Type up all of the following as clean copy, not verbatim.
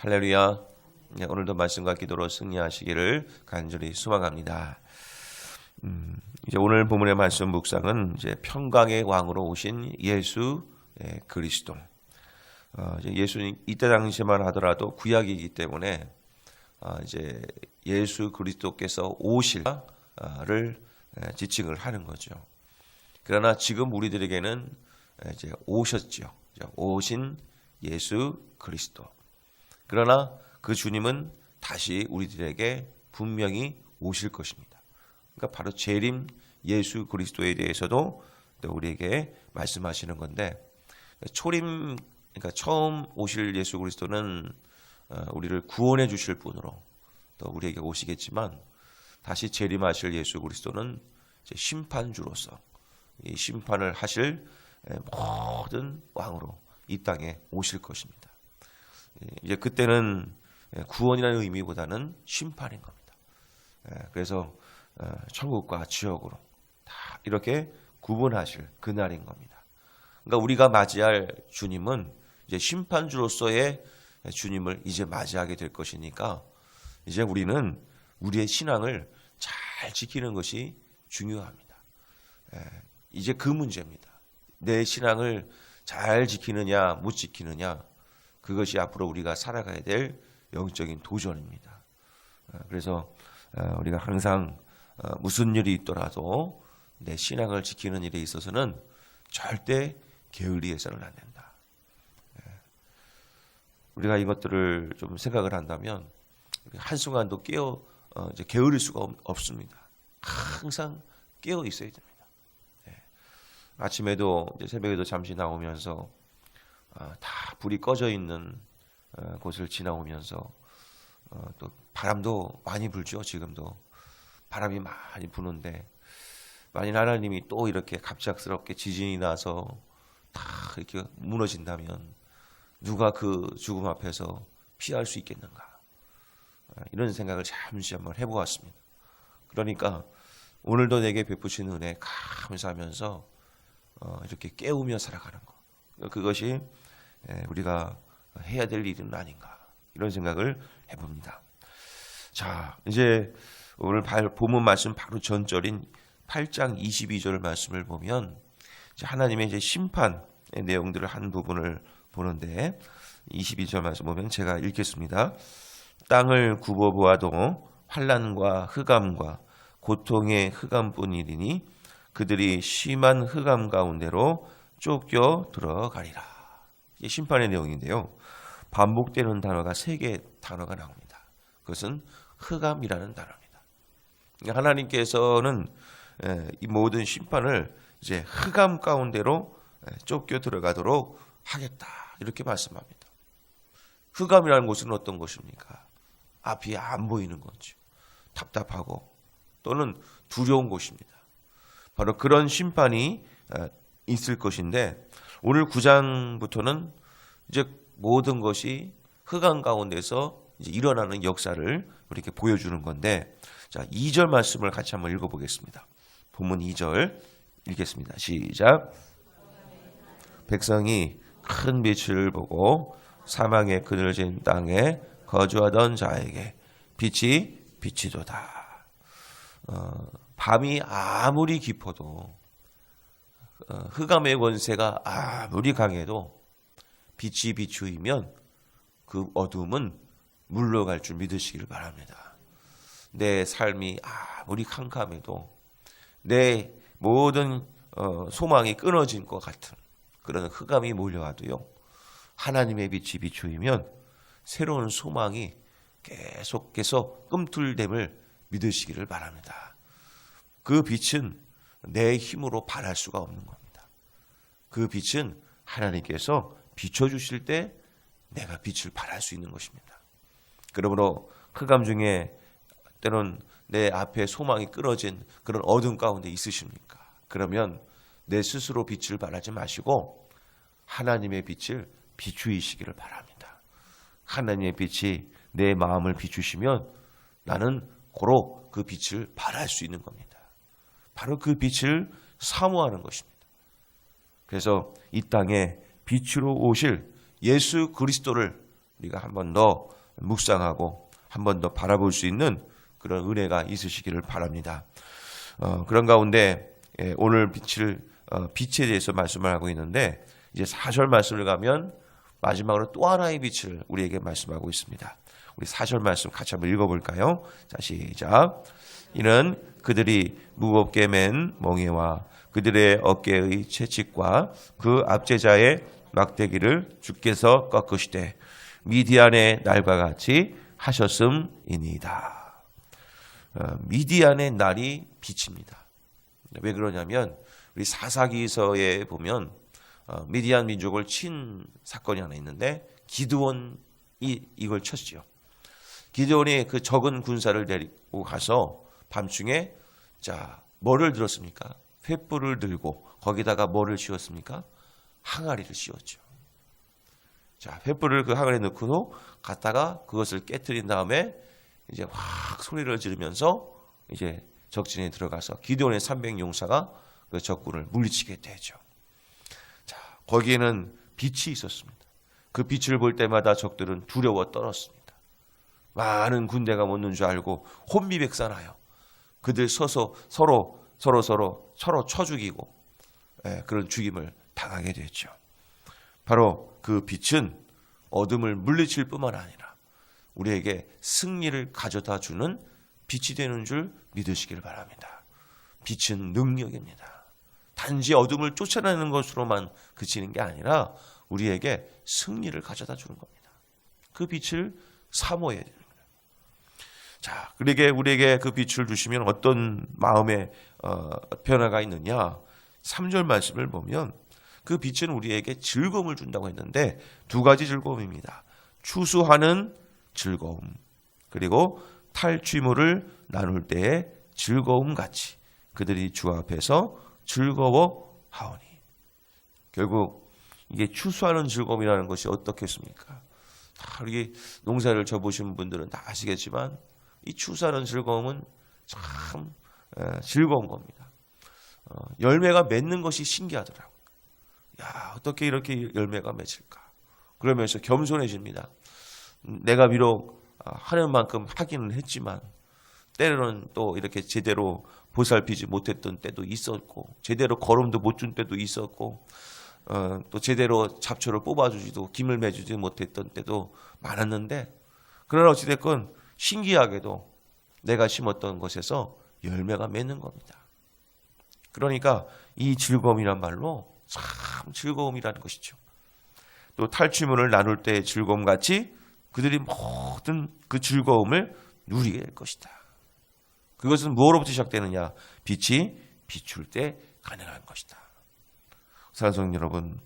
할렐루야. 오늘도 말씀과 기도로 승리하시기를 간절히 소망합니다. 이제 오늘 본문의 말씀 묵상은 이제 평강의 왕으로 오신 예수 그리스도. 이제 예수님 이때 당시만 하더라도 구약이기 때문에 이제 예수 그리스도께서 오실을 지칭을 하는 거죠. 그러나 지금 우리들에게는 이제 오셨죠. 오신 예수 그리스도. 그러나 그 주님은 다시 우리들에게 분명히 오실 것입니다. 그러니까 바로 재림 예수 그리스도에 대해서도 우리에게 말씀하시는 건데, 초림, 그러니까 처음 오실 예수 그리스도는 우리를 구원해 주실 분으로 또 우리에게 오시겠지만, 다시 재림하실 예수 그리스도는 이제 심판주로서 이 심판을 하실 모든 왕으로 이 땅에 오실 것입니다. 이제 그때는 구원이라는 의미보다는 심판인 겁니다. 그래서 천국과 지옥으로 다 이렇게 구분하실 그날인 겁니다. 그러니까 우리가 맞이할 주님은 이제 심판주로서의 주님을 이제 맞이하게 될 것이니까, 이제 우리는 우리의 신앙을 잘 지키는 것이 중요합니다. 이제 그 문제입니다. 내 신앙을 잘 지키느냐 못 지키느냐, 그것이 앞으로 우리가 살아가야 될 영적인 도전입니다. 그래서 우리가 항상 무슨 일이 있더라도 내 신앙을 지키는 일에 있어서는 절대 게을리해서는 안 된다. 우리가 이것들을 좀 생각을 한다면 한순간도 이제 게으를 수가 없습니다. 항상 깨어 있어야 됩니다. 아침에도 이제 새벽에도 잠시 나오면서 다 불이 꺼져 있는 곳을 지나오면서 또 바람도 많이 불죠. 지금도 바람이 많이 부는데, 만일 하나님이 또 이렇게 갑작스럽게 지진이 나서 다 이렇게 무너진다면 누가 그 죽음 앞에서 피할 수 있겠는가, 이런 생각을 잠시 한번 해보았습니다. 그러니까 오늘도 내게 베푸신 은혜 감사하면서 이렇게 깨우며 살아가는 것, 그것이 우리가 해야 될 일은 아닌가, 이런 생각을 해봅니다. 자, 이제 오늘 본문 말씀 바로 전절인 8장 22절 말씀을 보면 이제 하나님의 이제 심판의 내용들을 한 부분을 보는데, 22절 말씀 보면 제가 읽겠습니다. 땅을 굽어보아도 환난과 흑암과 고통의 흑암뿐이리니 그들이 심한 흑암 가운데로 쫓겨 들어가리라. 이게 심판의 내용인데요. 반복되는 단어가 3개의 단어가 나옵니다. 그것은 흑암이라는 단어입니다. 하나님께서는 이 모든 심판을 이제 흑암 가운데로 쫓겨 들어가도록 하겠다, 이렇게 말씀합니다. 흑암이라는 곳은 어떤 곳입니까? 앞이 안 보이는 거죠. 답답하고 또는 두려운 곳입니다. 바로 그런 심판이 있을 것인데, 오늘 9장부터는 이제 모든 것이 흑암 가운데서 이제 일어나는 역사를 이렇게 보여주는 건데, 자, 2절 말씀을 같이 한번 읽어보겠습니다. 본문 2절 읽겠습니다. 시작. 백성이 큰 빛을 보고 사망의 그늘진 땅에 거주하던 자에게 빛이 비치도다. 밤이 아무리 깊어도, 흑암의 권세가 아무리 강해도 빛이 비추이면 그 어둠은 물러갈 줄 믿으시길 바랍니다. 내 삶이 아무리 캄캄해도, 내 모든 소망이 끊어진 것 같은 그런 흑암이 몰려와도요, 하나님의 빛이 비추이면 새로운 소망이 계속해서 꿈틀댐을 믿으시기를 바랍니다. 그 빛은 내 힘으로 발할 수가 없는 겁니다. 그 빛은 하나님께서 비춰주실 때 내가 빛을 발할 수 있는 것입니다. 그러므로 흑암 중에 때론 내 앞에 소망이 끊어진 그런 어둠 가운데 있으십니까? 그러면 내 스스로 빛을 발하지 마시고 하나님의 빛을 비추이시기를 바랍니다. 하나님의 빛이 내 마음을 비추시면 나는 고로 그 빛을 발할 수 있는 겁니다. 바로 그 빛을 사모하는 것입니다. 그래서 이 땅에 빛으로 오실 예수 그리스도를 우리가 한 번 더 묵상하고 한 번 더 바라볼 수 있는 그런 은혜가 있으시기를 바랍니다. 그런 가운데 오늘 빛에 대해서 말씀을 하고 있는데 이제 4절 말씀을 가면 마지막으로 또 하나의 빛을 우리에게 말씀하고 있습니다. 우리 4절 말씀 같이 한번 읽어볼까요? 자, 시작. 이는 그들이 무겁게 맨 멍에와 그들의 어깨의 채찍과 그 압제자의 막대기를 주께서 꺾으시되 미디안의 날과 같이 하셨음이니이다. 미디안의 날이 빛입니다. 왜 그러냐면 우리 사사기서에 보면 미디안 민족을 친 사건이 하나 있는데 기드온이 이걸 쳤죠. 기드온이 그 적은 군사를 데리고 가서 밤중에 자 뭐를 들었습니까? 횃불을 들고 거기다가 뭐를 씌웠습니까? 항아리를 씌웠죠. 자 횃불을 그 항아리에 넣고 갔다가 그것을 깨트린 다음에 이제 확 소리를 지르면서 이제 적진에 들어가서 기드온의 300용사가 그 적군을 물리치게 되죠. 자 거기에는 빛이 있었습니다. 그 빛을 볼 때마다 적들은 두려워 떨었습니다. 많은 군대가 오는 줄 알고 혼비백산하여 그들 서서 서로 쳐 죽이고 그런 죽임을 당하게 됐죠. 바로 그 빛은 어둠을 물리칠 뿐만 아니라 우리에게 승리를 가져다 주는 빛이 되는 줄 믿으시길 바랍니다. 빛은 능력입니다. 단지 어둠을 쫓아내는 것으로만 그치는 게 아니라 우리에게 승리를 가져다 주는 겁니다. 그 빛을 사모해야 돼요. 자, 그러게 우리에게 그 빛을 주시면 어떤 마음의 변화가 있느냐? 3절 말씀을 보면 그 빛은 우리에게 즐거움을 준다고 했는데 두 가지 즐거움입니다. 추수하는 즐거움 그리고 탈취물을 나눌 때의 즐거움 같이 그들이 주 앞에서 즐거워하오니. 결국 이게 추수하는 즐거움이라는 것이 어떻겠습니까? 이게 농사를 져보신 분들은 다 아시겠지만 이 추수하는 즐거움은 참 즐거운 겁니다. 열매가 맺는 것이 신기하더라고요. 야, 어떻게 이렇게 열매가 맺을까? 그러면서 겸손해집니다. 내가 비록 하는 만큼 하기는 했지만 때로는 또 이렇게 제대로 보살피지 못했던 때도 있었고 제대로 거름도 못 준 때도 있었고 또 제대로 잡초를 뽑아주지도 김을 매주지 못했던 때도 많았는데 그러나 어찌됐건 신기하게도 내가 심었던 것에서 열매가 맺는 겁니다. 그러니까 이 즐거움이란 말로 참 즐거움이라는 것이죠. 또 탈취물을 나눌 때의 즐거움 같이 그들이 모든 그 즐거움을 누리게 될 것이다. 그것은 무엇으로부터 시작되느냐? 빛이 비출 때 가능한 것이다. 사랑하는 성도 여러분,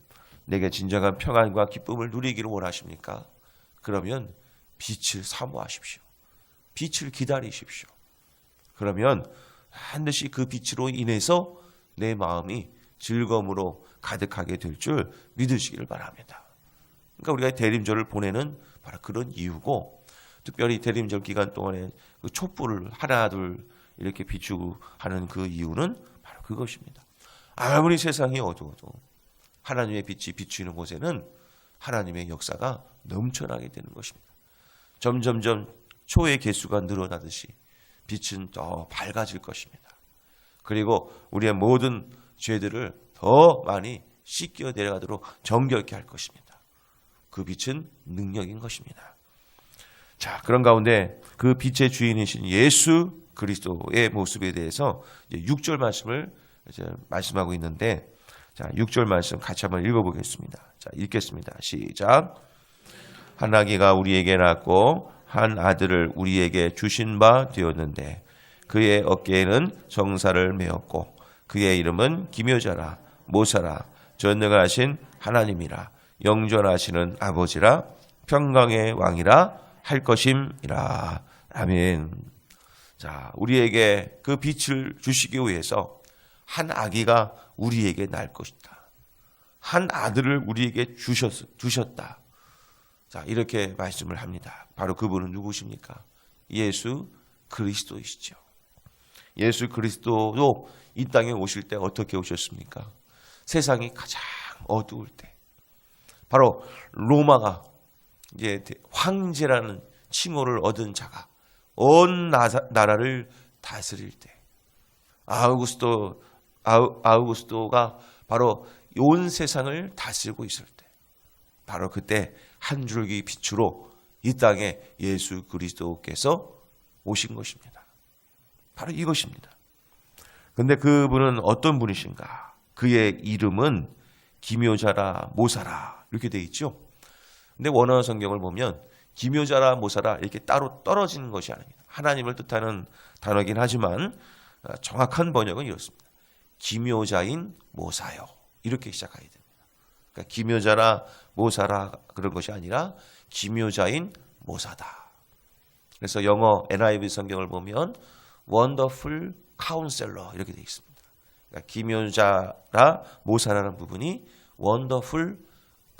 내게 진정한 평안과 기쁨을 누리기를 원하십니까? 그러면 빛을 사모하십시오. 빛을 기다리십시오. 그러면 반드시 그 빛으로 인해서 내 마음이 즐거움으로 가득하게 될 줄 믿으시기를 바랍니다. 그러니까 우리가 대림절을 보내는 바로 그런 이유고 특별히 대림절 기간 동안에 그 촛불을 하나 둘 이렇게 비추고 하는 그 이유는 바로 그것입니다. 아무리 세상이 어두워도 하나님의 빛이 비추는 곳에는 하나님의 역사가 넘쳐나게 되는 것입니다. 점점점 초의 개수가 늘어나듯이 빛은 더 밝아질 것입니다. 그리고 우리의 모든 죄들을 더 많이 씻겨 내려가도록 정결케 할 것입니다. 그 빛은 능력인 것입니다. 자, 그런 가운데 그 빛의 주인이신 예수 그리스도의 모습에 대해서 이제 6절 말씀을 이제 말씀하고 있는데, 자, 6절 말씀 같이 한번 읽어보겠습니다. 자, 읽겠습니다. 시작. 한 아기가 우리에게 낳고 한 아들을 우리에게 주신 바 되었는데 그의 어깨에는 정사를 메었고 그의 이름은 기묘자라 모사라 전능하신 하나님이라 영존하시는 아버지라 평강의 왕이라 할 것임이라. 아멘. 자, 우리에게 그 빛을 주시기 위해서 한 아기가 우리에게 날 것이다. 한 아들을 우리에게 주셨다. 자, 이렇게 말씀을 합니다. 바로 그분은 누구십니까? 예수 그리스도이시죠. 예수 그리스도도 이 땅에 오실 때 어떻게 오셨습니까? 세상이 가장 어두울 때. 바로 로마가 이제 황제라는 칭호를 얻은 자가 온 나라를 다스릴 때, 아우구스도가 바로 온 세상을 다스리고 있을 때, 바로 그때 한 줄기 빛으로 이 땅에 예수 그리스도께서 오신 것입니다. 바로 이것입니다. 그런데 그분은 어떤 분이신가? 그의 이름은 기묘자라 모사라 이렇게 돼 있죠. 근데 원어 성경을 보면 기묘자라 모사라 이렇게 따로 떨어지는 것이 아닙니다. 하나님을 뜻하는 단어긴 하지만 정확한 번역은 이렇습니다. 기묘자인 모사요. 이렇게 시작해야 됩니다. 그러니까 기묘자라 모사라 그런 것이 아니라 기묘자인 모사다. 그래서 영어 NIV 성경을 보면 Wonderful Counselor 이렇게 되어 있습니다. 그러니까 기묘자라 모사라는 부분이 Wonderful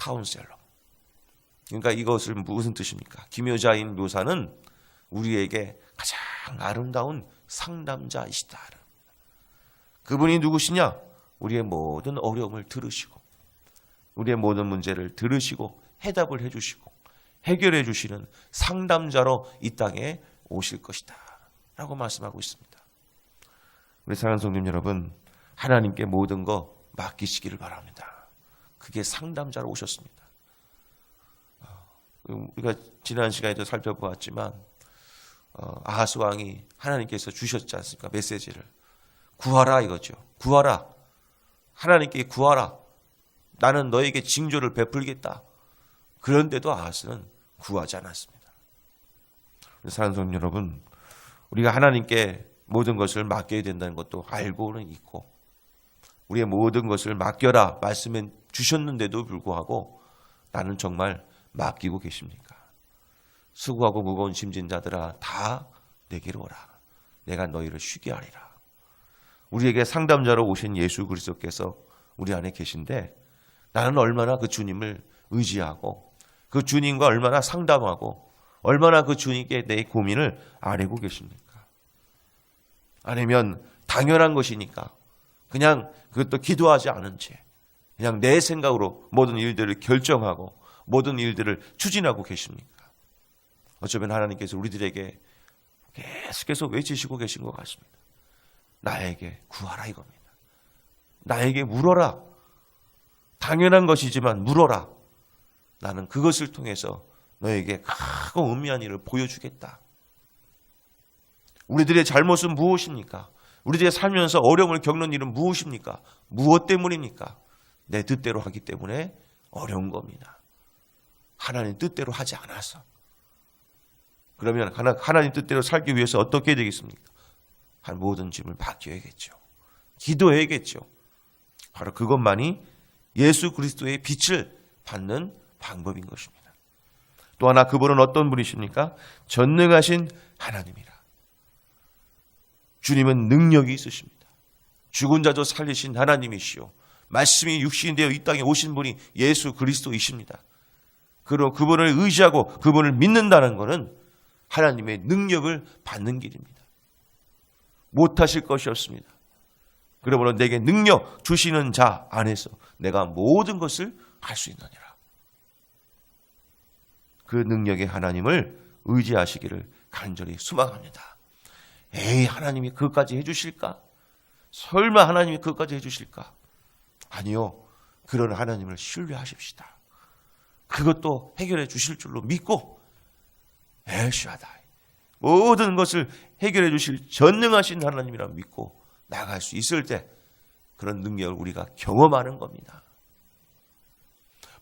Counselor. 그러니까 이것을 무슨 뜻입니까? 기묘자인 묘사는 우리에게 가장 아름다운 상담자이시다. 그분이 누구시냐? 우리의 모든 어려움을 들으시고 우리의 모든 문제를 들으시고 해답을 해주시고 해결해 주시는 상담자로 이 땅에 오실 것이다 라고 말씀하고 있습니다. 우리 사랑하는 성도님 여러분, 하나님께 모든 거 맡기시기를 바랍니다. 그게 상담자로 오셨습니다. 우리가 지난 시간에도 살펴보았지만 아하스 왕이 하나님께서 주셨지 않습니까? 메시지를 구하라 이거죠. 구하라. 하나님께 구하라. 나는 너에게 징조를 베풀겠다. 그런데도 아하스는 구하지 않았습니다. 사랑하는 성도 여러분, 우리가 하나님께 모든 것을 맡겨야 된다는 것도 알고는 있고 우리의 모든 것을 맡겨라 말씀해 주셨는데도 불구하고 나는 정말 맡기고 계십니까? 수고하고 무거운 짐진 자들아 다 내게로 오라. 내가 너희를 쉬게 하리라. 우리에게 상담자로 오신 예수 그리스도께서 우리 안에 계신데 나는 얼마나 그 주님을 의지하고 그 주님과 얼마나 상담하고 얼마나 그 주님께 내 고민을 아뢰고 계십니까? 아니면 당연한 것이니까 그냥 그것도 기도하지 않은 채 그냥 내 생각으로 모든 일들을 결정하고 모든 일들을 추진하고 계십니까? 어쩌면 하나님께서 우리들에게 계속해서 외치시고 계신 것 같습니다. 나에게 구하라 이겁니다. 나에게 물어라. 당연한 것이지만 물어라. 나는 그것을 통해서 너에게 크고 은밀한 일을 보여주겠다. 우리들의 잘못은 무엇입니까? 우리들의 살면서 어려움을 겪는 일은 무엇입니까? 무엇 때문입니까? 내 뜻대로 하기 때문에 어려운 겁니다. 하나님 뜻대로 하지 않아서. 그러면 하나님 뜻대로 살기 위해서 어떻게 해야 되겠습니까? 모든 짐을 맡겨야겠죠. 기도해야겠죠. 바로 그것만이 예수 그리스도의 빛을 받는 방법인 것입니다. 또 하나 그분은 어떤 분이십니까? 전능하신 하나님이라. 주님은 능력이 있으십니다. 죽은 자도 살리신 하나님이시오. 말씀이 육신이 되어 이 땅에 오신 분이 예수 그리스도이십니다. 그럼 그분을 의지하고 그분을 믿는다는 것은 하나님의 능력을 받는 길입니다. 못하실 것이 없습니다. 그러므로 내게 능력 주시는 자 안에서 내가 모든 것을 할 수 있느니라. 그 능력의 하나님을 의지하시기를 간절히 소망합니다. 에이, 하나님이 그것까지 해주실까? 설마 하나님이 그것까지 해주실까? 아니요. 그런 하나님을 신뢰하십시다. 그것도 해결해 주실 줄로 믿고 엘샤다이 모든 것을 해결해 주실 전능하신 하나님이라 믿고 나갈 수 있을 때 그런 능력을 우리가 경험하는 겁니다.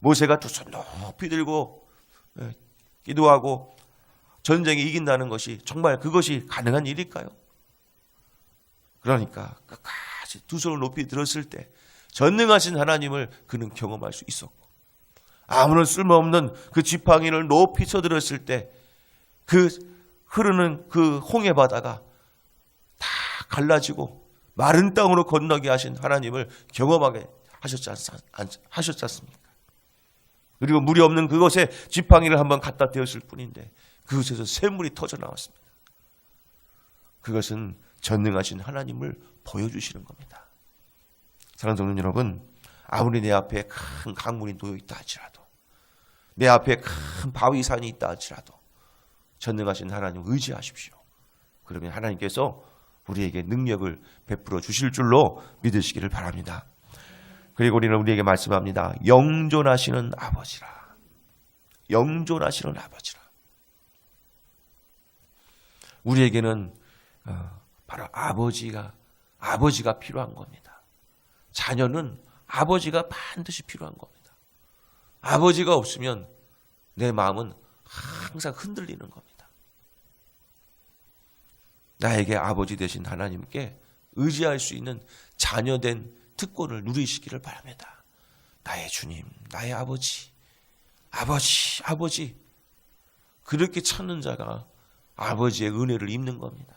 모세가 두 손 높이 들고 기도하고 전쟁에 이긴다는 것이 정말 그것이 가능한 일일까요? 그러니까 끝까지 두 손을 높이 들었을 때 전능하신 하나님을 그는 경험할 수 있었고 아무런 쓸모없는 그 지팡이를 높이 쳐들었을 때 그 흐르는 그 홍해 바다가 다 갈라지고 마른 땅으로 건너게 하신 하나님을 경험하게 하셨지 않습니까? 그리고 물이 없는 그곳에 지팡이를 한번 갖다 대었을 뿐인데 그곳에서 샘물이 터져 나왔습니다. 그것은 전능하신 하나님을 보여주시는 겁니다. 사랑하는 성도 여러분, 아무리 내 앞에 큰 강물이 놓여 있다 할지라도 내 앞에 큰 바위산이 있다 할지라도 전능하신 하나님 의지하십시오. 그러면 하나님께서 우리에게 능력을 베풀어 주실 줄로 믿으시기를 바랍니다. 그리고 우리는 우리에게 말씀합니다. 영존하시는 아버지라. 영존하시는 아버지라. 우리에게는 바로 아버지가 필요한 겁니다. 자녀는 아버지가 반드시 필요한 겁니다. 아버지가 없으면 내 마음은 항상 흔들리는 겁니다. 나에게 아버지 되신 하나님께 의지할 수 있는 자녀된 특권을 누리시기를 바랍니다. 나의 주님, 나의 아버지. 그렇게 찾는 자가 아버지의 은혜를 입는 겁니다.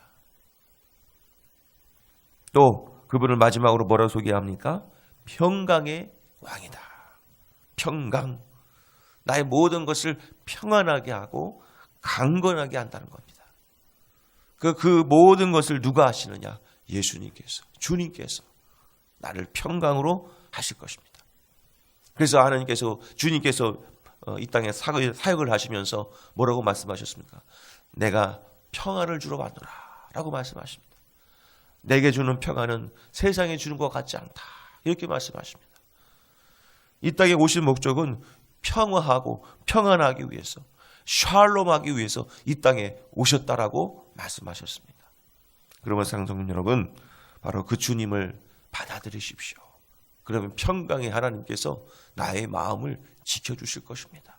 또 그분을 마지막으로 뭐라고 소개합니까? 평강의 왕이다. 평강. 나의 모든 것을 평안하게 하고 강건하게 한다는 겁니다. 그 모든 것을 누가 하시느냐? 예수님께서, 주님께서 나를 평강으로 하실 것입니다. 그래서 주님께서 이 땅에 사역을 하시면서 뭐라고 말씀하셨습니까? 내가 평안을 주러 왔노라 라고 말씀하십니다. 내게 주는 평안은 세상에 주는 것 같지 않다. 이렇게 말씀하십니다. 이 땅에 오신 목적은 평화하고 평안하기 위해서, 샬롬하기 위해서 이 땅에 오셨다라고 말씀하셨습니다. 그러면 상성님 여러분, 바로 그 주님을 받아들이십시오. 그러면 평강의 하나님께서 나의 마음을 지켜주실 것입니다.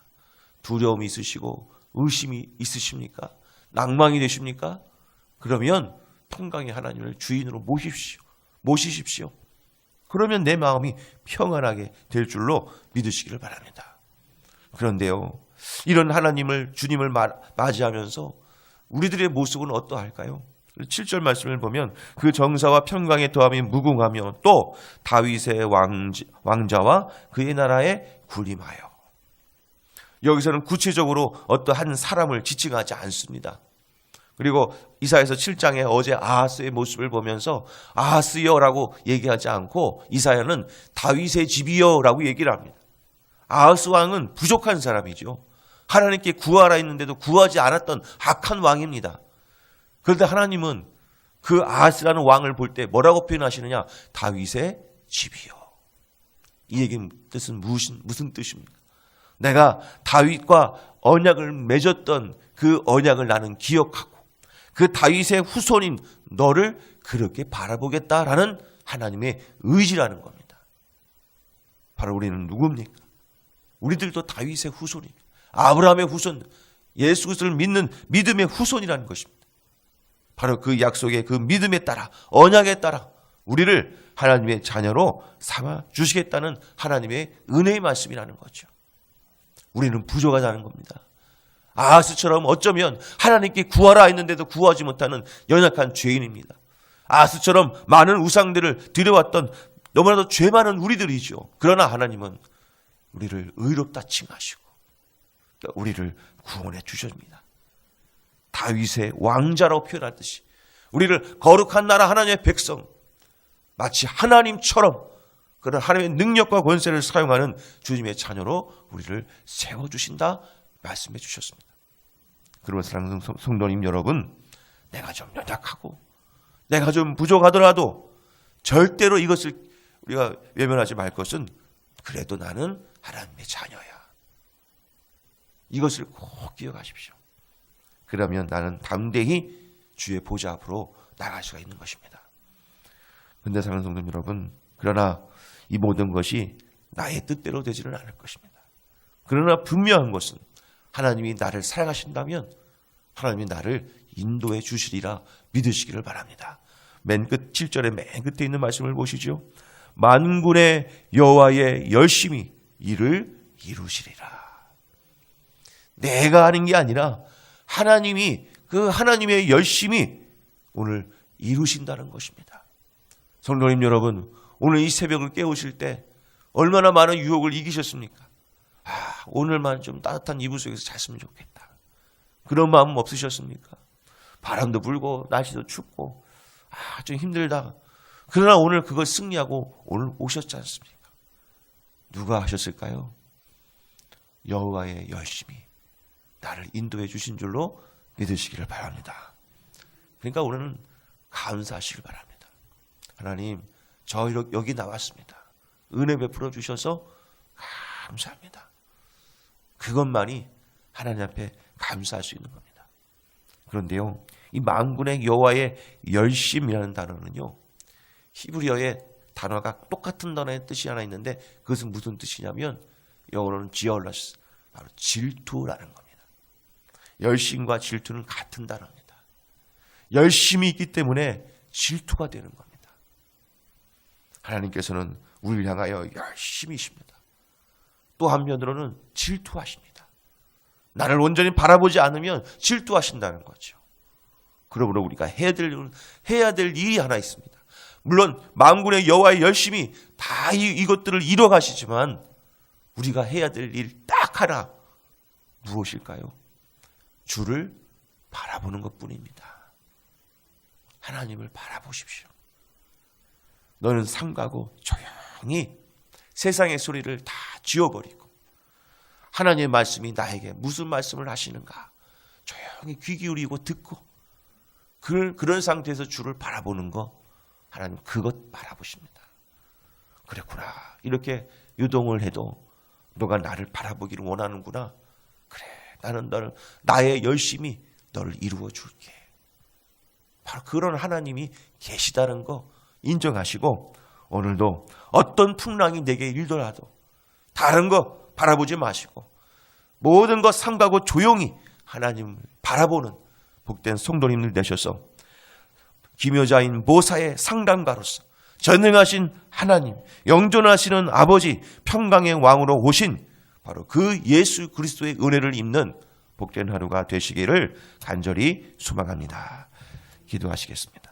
두려움이 있으시고 의심이 있으십니까? 낭망이 되십니까? 그러면 평강의 하나님을 주인으로 모시십시오. 그러면 내 마음이 평안하게 될 줄로 믿으시기를 바랍니다. 그런데요, 이런 주님을 맞이하면서 우리들의 모습은 어떠할까요? 7절 말씀을 보면 그 정사와 평강의 더함이 무궁하며 또 다윗의 왕자와 그의 나라에 군림하여. 여기서는 구체적으로 어떠한 사람을 지칭하지 않습니다. 그리고 이사야서 7장에 어제 아하스의 모습을 보면서 아하스여라고 얘기하지 않고 이사야는 다윗의 집이여라고 얘기를 합니다. 아하스 왕은 부족한 사람이죠. 하나님께 구하라 했는데도 구하지 않았던 악한 왕입니다. 그런데 하나님은 그 아하스라는 왕을 볼 때 뭐라고 표현하시느냐? 다윗의 집이요. 이 얘기의 뜻은 무슨 뜻입니까? 내가 다윗과 언약을 맺었던 그 언약을 나는 기억하고 그 다윗의 후손인 너를 그렇게 바라보겠다라는 하나님의 의지라는 겁니다. 바로 우리는 누굽니까? 우리들도 다윗의 후손입니다. 아브라함의 후손, 예수 그리스도를 믿는 믿음의 후손이라는 것입니다. 바로 그 약속의 그 믿음에 따라, 언약에 따라 우리를 하나님의 자녀로 삼아 주시겠다는 하나님의 은혜의 말씀이라는 거죠. 우리는 부족하다는 겁니다. 아하스처럼 어쩌면 하나님께 구하라 했는데도 구하지 못하는 연약한 죄인입니다. 아하스처럼 많은 우상들을 드려왔던 너무나도 죄 많은 우리들이죠. 그러나 하나님은 우리를 의롭다 칭하시고 우리를 구원해 주십니다. 다윗의 왕자라고 표현하듯이 우리를 거룩한 나라 하나님의 백성, 마치 하나님처럼 그런 하나님의 능력과 권세를 사용하는 주님의 자녀로 우리를 세워주신다 말씀해 주셨습니다. 그리고 사랑하는 성도님 여러분, 내가 좀 연약하고 내가 좀 부족하더라도 절대로 이것을 우리가 외면하지 말 것은 그래도 나는 하나님의 자녀야. 이것을 꼭 기억하십시오. 그러면 나는 담대히 주의 보좌 앞으로 나갈 수가 있는 것입니다. 그런데 사랑하는 성도 여러분, 그러나 이 모든 것이 나의 뜻대로 되지는 않을 것입니다. 그러나 분명한 것은 하나님이 나를 사랑하신다면 하나님이 나를 인도해 주시리라 믿으시기를 바랍니다. 맨 끝 7절의 맨 끝에 있는 말씀을 보시죠. 만군의 여호와의 열심히 이를 이루시리라. 내가 하는 게 아니라 하나님이 그 하나님의 열심히 오늘 이루신다는 것입니다. 성도님 여러분, 오늘 이 새벽을 깨우실 때 얼마나 많은 유혹을 이기셨습니까? 오늘만 좀 따뜻한 이불 속에서 잤으면 좋겠다. 그런 마음 없으셨습니까? 바람도 불고 날씨도 춥고 좀 힘들다. 그러나 오늘 그걸 승리하고 오늘 오셨지 않습니까? 누가 하셨을까요? 여호와의 열심히 나를 인도해 주신 줄로 믿으시기를 바랍니다. 그러니까 오늘은 감사하시길 바랍니다. 하나님, 저 여기 나왔습니다. 은혜 베풀어 주셔서 감사합니다. 그것만이 하나님 앞에 감사할 수 있는 겁니다. 그런데요, 이 만군의 여호와의 열심이라는 단어는요, 히브리어의 단어가 똑같은 단어의 뜻이 하나 있는데 그것은 무슨 뜻이냐면 영어로는 지얼러스, 바로 질투라는 겁니다. 열심과 질투는 같은 단어입니다. 열심이 있기 때문에 질투가 되는 겁니다. 하나님께서는 우리를 향하여 열심히십니다. 또 한편으로는 질투하십니다. 나를 온전히 바라보지 않으면 질투하신다는 거죠. 그러므로 우리가 해야 될 일이 하나 있습니다. 물론 만군의 여호와의 열심히 다 이것들을 이뤄가시지만 우리가 해야 될 일 딱 하나, 무엇일까요? 주를 바라보는 것뿐입니다. 하나님을 바라보십시오. 너는 삼가고 조용히 세상의 소리를 다 지워버리고 하나님의 말씀이 나에게 무슨 말씀을 하시는가 조용히 귀 기울이고 듣고 그런 상태에서 주를 바라보는 거, 하나님 그것 바라보십니다. 그랬구나. 이렇게 유동을 해도 너가 나를 바라보기를 원하는구나. 그래, 나는 나의 열심히 너를 이루어 줄게. 바로 그런 하나님이 계시다는 거 인정하시고 오늘도 어떤 풍랑이 내게 일더라도 다른 거 바라보지 마시고 모든 것 삼가고 조용히 하나님을 바라보는 복된 성도님들 되셔서 기묘자인 모사의 상담가로서 전능하신 하나님, 영존하시는 아버지, 평강의 왕으로 오신 바로 그 예수 그리스도의 은혜를 입는 복된 하루가 되시기를 간절히 소망합니다. 기도하시겠습니다.